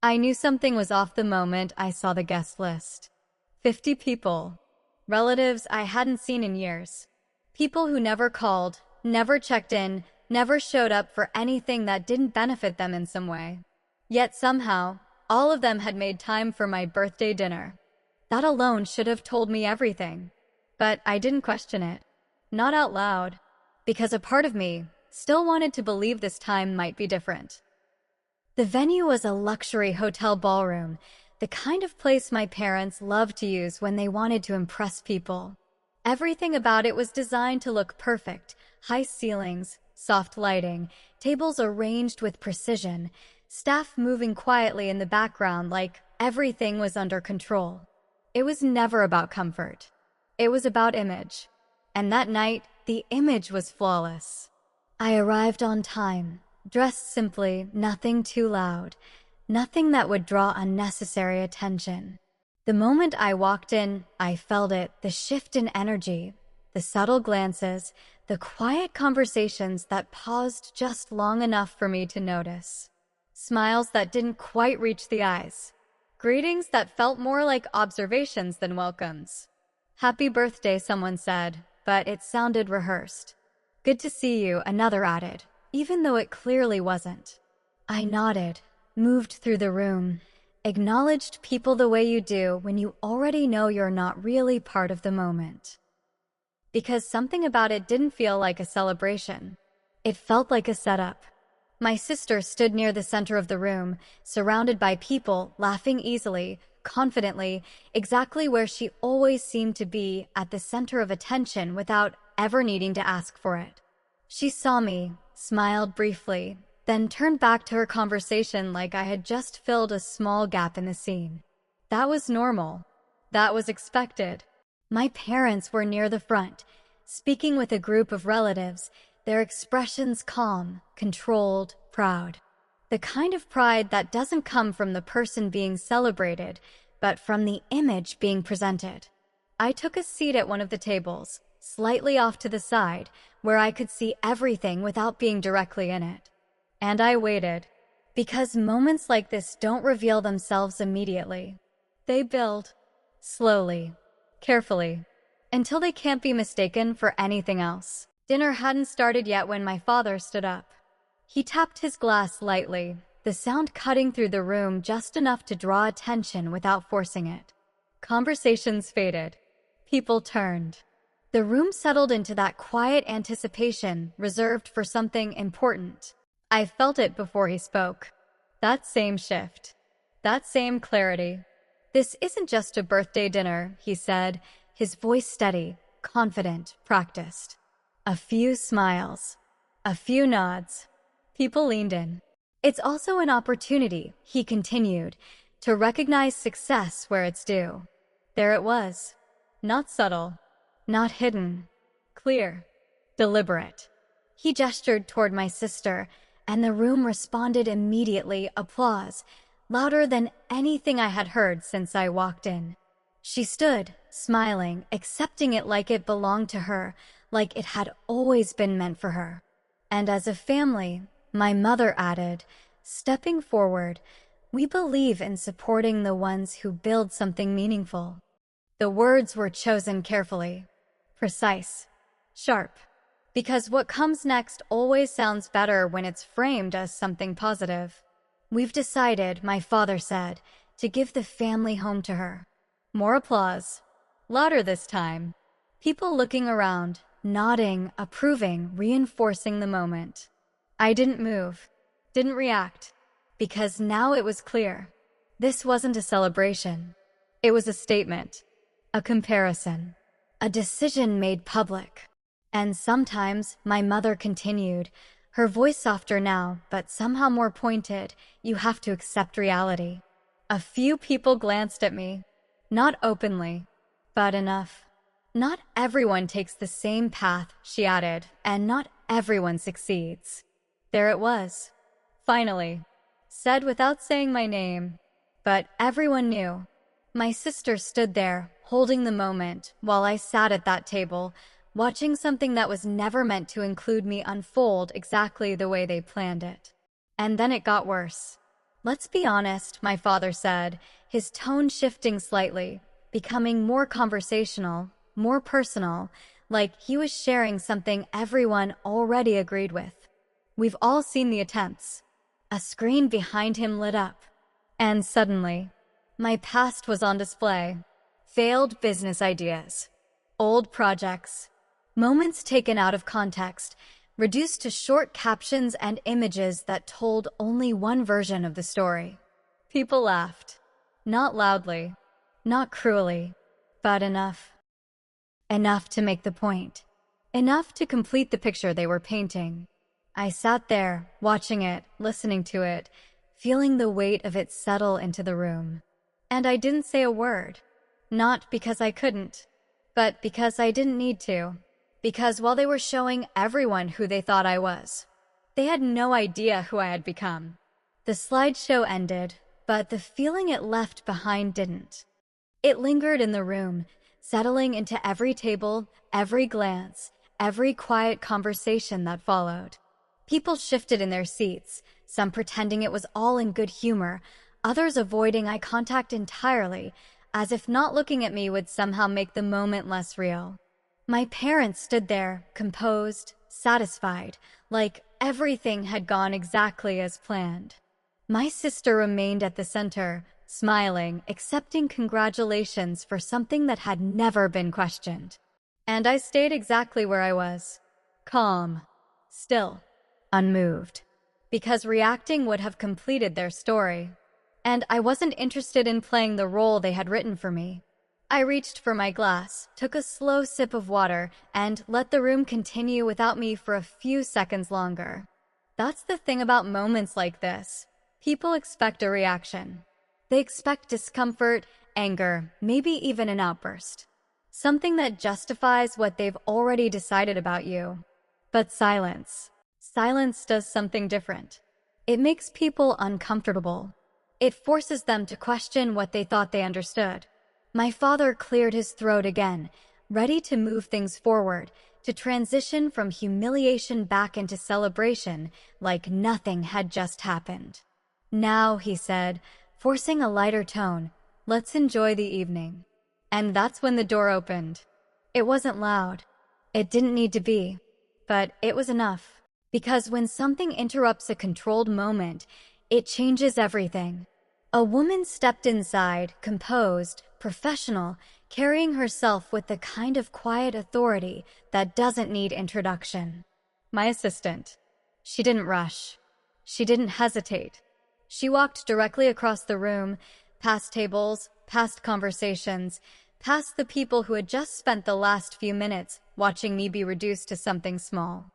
I knew something was off the moment I saw the guest list. 50 people. Relatives I hadn't seen in years. People who never called, never checked in, never showed up for anything that didn't benefit them in some way. Yet somehow, all of them had made time for my birthday dinner. That alone should have told me everything. But I didn't question it. Not out loud. Because a part of me still wanted to believe this time might be different. The venue was a luxury hotel ballroom, the kind of place my parents loved to use when they wanted to impress people. Everything about it was designed to look perfect: high ceilings, soft lighting, tables arranged with precision, staff moving quietly in the background like everything was under control. It was never about comfort. It was about image. And that night, the image was flawless. I arrived on time, dressed simply, nothing too loud, nothing that would draw unnecessary attention. The moment I walked in, I felt it, the shift in energy, the subtle glances, the quiet conversations that paused just long enough for me to notice. Smiles that didn't quite reach the eyes. Greetings that felt more like observations than welcomes. Happy birthday, someone said, but it sounded rehearsed. Good to see you, another added, even though it clearly wasn't. I nodded, moved through the room, acknowledged people the way you do when you already know you're not really part of the moment. Because something about it didn't feel like a celebration. It felt like a setup. My sister stood near the center of the room, surrounded by people, laughing easily, confidently, exactly where she always seemed to be, at the center of attention without ever needing to ask for it. She saw me, smiled briefly, then turned back to her conversation like I had just filled a small gap in the scene. That was normal. That was expected. My parents were near the front, speaking with a group of relatives, their expressions calm, controlled, proud. The kind of pride that doesn't come from the person being celebrated, but from the image being presented. I took a seat at one of the tables, slightly off to the side, where I could see everything without being directly in it. And I waited, because moments like this don't reveal themselves immediately. They build, slowly, carefully, until they can't be mistaken for anything else. Dinner hadn't started yet when my father stood up. He tapped his glass lightly, the sound cutting through the room just enough to draw attention without forcing it. Conversations faded. People turned. The room settled into that quiet anticipation reserved for something important. I felt it before he spoke. That same shift. That same clarity. This isn't just a birthday dinner, he said, his voice steady, confident, practiced. A few smiles. A few nods. People leaned in. It's also an opportunity, he continued, to recognize success where it's due. There it was. Not subtle. Not hidden. Clear. Deliberate. He gestured toward my sister, and the room responded immediately, applause, louder than anything I had heard since I walked in. She stood, smiling, accepting it like it belonged to her, like it had always been meant for her. And as a family, my mother added, stepping forward, we believe in supporting the ones who build something meaningful. The words were chosen carefully, precise, sharp, because what comes next always sounds better when it's framed as something positive. We've decided, my father said, to give the family home to her. More applause. Louder this time. People looking around, nodding, approving, reinforcing the moment. I didn't move, didn't react, because now it was clear. This wasn't a celebration. It was a statement, a comparison, a decision made public. And sometimes, my mother continued, her voice softer now, but somehow more pointed, you have to accept reality. A few people glanced at me, not openly, but enough. Not everyone takes the same path, she added, and not everyone succeeds. There it was. Finally. Said without saying my name. But everyone knew. My sister stood there, holding the moment, while I sat at that table, watching something that was never meant to include me unfold exactly the way they planned it. And then it got worse. Let's be honest, my father said, his tone shifting slightly, becoming more conversational, more personal, like he was sharing something everyone already agreed with. We've all seen the attempts. A screen behind him lit up. And suddenly, my past was on display. Failed business ideas, old projects, moments taken out of context, reduced to short captions and images that told only one version of the story. People laughed. Not loudly, not cruelly, but enough. Enough to make the point. Enough to complete the picture they were painting. I sat there, watching it, listening to it, feeling the weight of it settle into the room. And I didn't say a word. Not because I couldn't, but because I didn't need to. Because while they were showing everyone who they thought I was, they had no idea who I had become. The slideshow ended, but the feeling it left behind didn't. It lingered in the room, settling into every table, every glance, every quiet conversation that followed. People shifted in their seats, some pretending it was all in good humor, others avoiding eye contact entirely, as if not looking at me would somehow make the moment less real. My parents stood there, composed, satisfied, like everything had gone exactly as planned. My sister remained at the center, smiling, accepting congratulations for something that had never been questioned. And I stayed exactly where I was, calm, still, unmoved, because reacting would have completed their story. And I wasn't interested in playing the role they had written for me. I reached for my glass, took a slow sip of water, and let the room continue without me for a few seconds longer. That's the thing about moments like this. People expect a reaction. They expect discomfort, anger, maybe even an outburst. Something that justifies what they've already decided about you. But silence. Silence does something different. It makes people uncomfortable. It forces them to question what they thought they understood. My father cleared his throat again, ready to move things forward, to transition from humiliation back into celebration like nothing had just happened. Now, he said, forcing a lighter tone, let's enjoy the evening. And that's when the door opened. It wasn't loud. It didn't need to be. But it was enough. Because when something interrupts a controlled moment, it changes everything. A woman stepped inside, composed, professional, carrying herself with the kind of quiet authority that doesn't need introduction. My assistant. She didn't rush. She didn't hesitate. She walked directly across the room, past tables, past conversations, past the people who had just spent the last few minutes watching me be reduced to something small.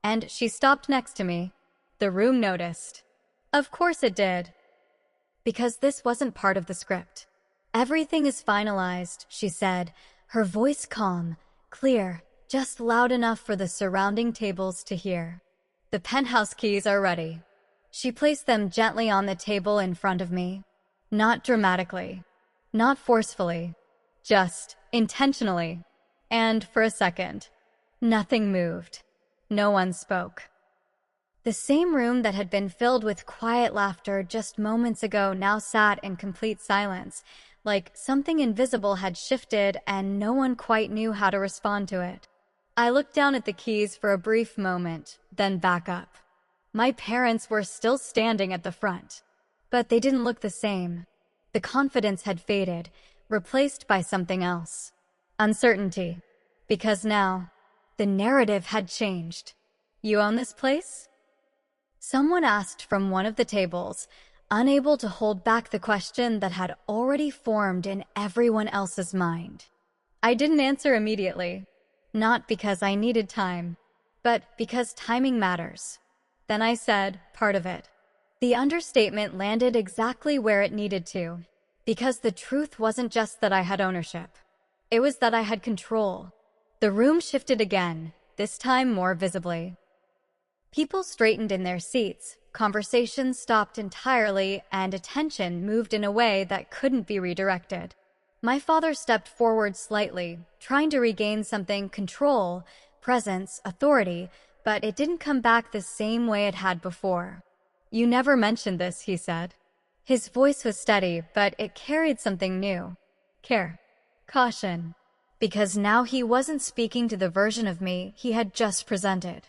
And she stopped next to me. The room noticed. Of course it did. Because this wasn't part of the script. Everything is finalized, she said, her voice calm, clear, just loud enough for the surrounding tables to hear. The penthouse keys are ready. She placed them gently on the table in front of me. Not dramatically, not forcefully, just intentionally. And for a second, nothing moved. No one spoke. The same room that had been filled with quiet laughter just moments ago now sat in complete silence, like something invisible had shifted and no one quite knew how to respond to it. I looked down at the keys for a brief moment, then back up. My parents were still standing at the front, but they didn't look the same. The confidence had faded, replaced by something else. Uncertainty. Because now, the narrative had changed. You own this place? Someone asked from one of the tables, unable to hold back the question that had already formed in everyone else's mind. I didn't answer immediately, not because I needed time, but because timing matters. Then I said, part of it. The understatement landed exactly where it needed to, because the truth wasn't just that I had ownership. It was that I had control. The room shifted again, this time more visibly. People straightened in their seats, conversations stopped entirely, and attention moved in a way that couldn't be redirected. My father stepped forward slightly, trying to regain something: control, presence, authority, but it didn't come back the same way it had before. You never mentioned this, he said. His voice was steady, but it carried something new. Care. Caution. Because now he wasn't speaking to the version of me he had just presented.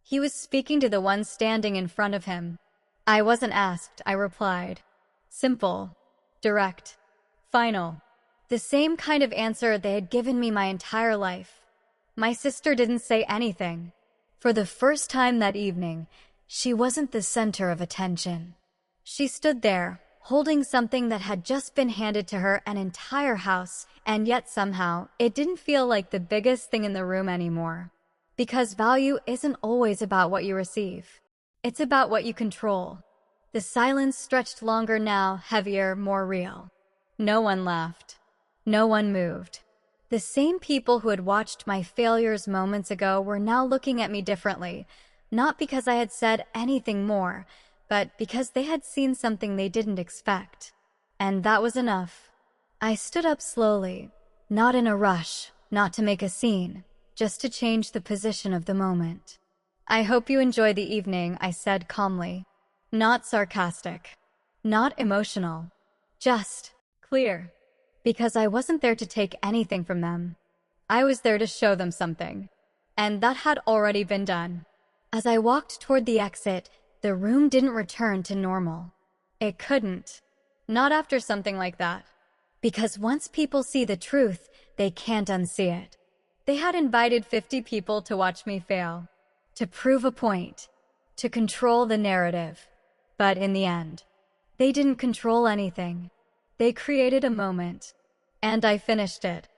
He was speaking to the one standing in front of him. I wasn't asked, I replied. Simple. Direct. Final. The same kind of answer they had given me my entire life. My sister didn't say anything. For the first time that evening, she wasn't the center of attention. She stood there, holding something that had just been handed to her an entire house, and yet somehow it didn't feel like the biggest thing in the room anymore. Because value isn't always about what you receive. It's about what you control. The silence stretched longer now, heavier, more real. No one laughed. No one moved. The same people who had watched my failures moments ago were now looking at me differently, not because I had said anything more, but because they had seen something they didn't expect. And that was enough. I stood up slowly, not in a rush, not to make a scene, just to change the position of the moment. I hope you enjoy the evening, I said calmly. Not sarcastic. Not emotional. Just clear. Because I wasn't there to take anything from them. I was there to show them something. And that had already been done. As I walked toward the exit, the room didn't return to normal. It couldn't. Not after something like that. Because once people see the truth, they can't unsee it. They had invited 50 people to watch me fail. To prove a point. To control the narrative. But in the end, they didn't control anything. They created a moment. And I finished it.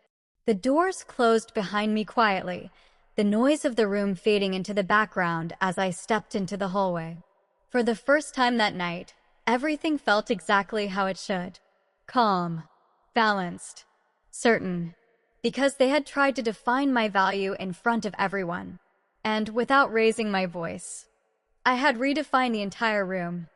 The doors closed behind me quietly, the noise of the room fading into the background as I stepped into the hallway. For the first time that night, everything felt exactly how it should. Calm, balanced, certain. Because they had tried to define my value in front of everyone. And without raising my voice. I had redefined the entire room.